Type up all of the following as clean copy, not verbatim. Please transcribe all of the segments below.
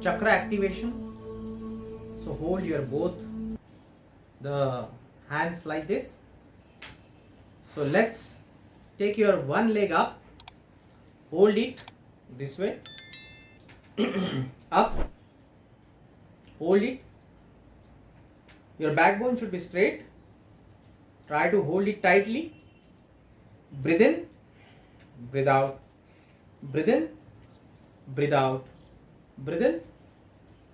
chakra activation. So hold your both the hands like this. So let's take your one leg up, hold it this way, up, hold it. Your backbone should be straight. Try to hold it tightly. Breathe in, breathe out, breathe in, breathe out, breathe in,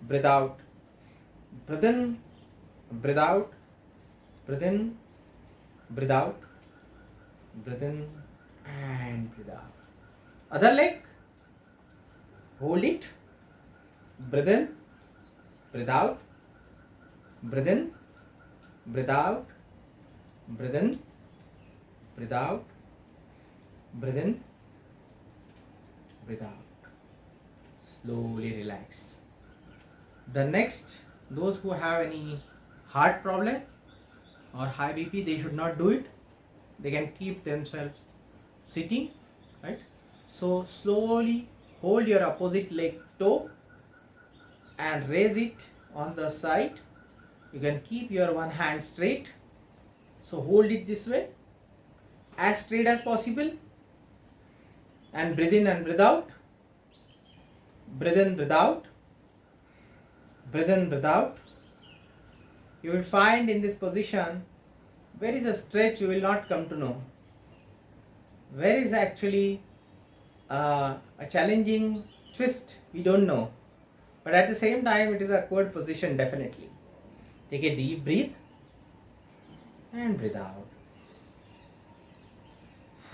breathe out, breathe in, breathe out, breathe in, breathe out, breathe in and breathe out. Other leg, hold it, breathe in, breathe out, breathe in, breathe out, breathe in, breathe out, breathe in, breathe out. Slowly relax. The next, those who have any heart problem or high BP, they should not do it. They can keep themselves sitting, right? So slowly hold your opposite leg toe and raise it on the side. You can keep your one hand straight. So hold it this way, as straight as possible, and breathe in and breathe out. Breathe in, breathe out. Breathe in, breathe out. You will find in this position, where is a stretch you will not come to know. Where is actually a challenging twist we don't know. But at the same time, it is a good position definitely. Take a deep breath and breathe out.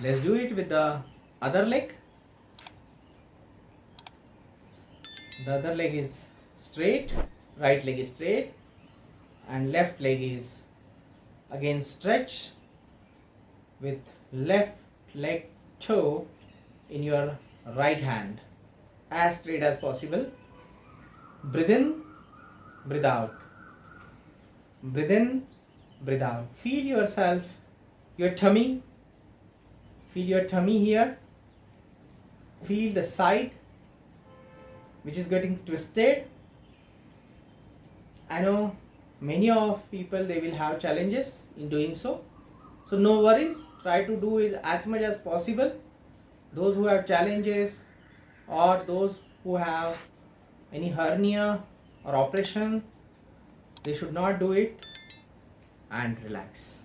Let's do it with the other leg. The other leg is straight, right leg is straight, and left leg is again stretch with left leg toe in your right hand, as straight as possible. Breathe in, breathe out. Breathe in, breathe out. Feel yourself, your tummy. Feel your tummy here. Feel the side which is getting twisted. I know many of people, they will have challenges in doing so. So no worries. Try to do is as much as possible. Those who have challenges or those who have any hernia or operation, they should not do it, and relax.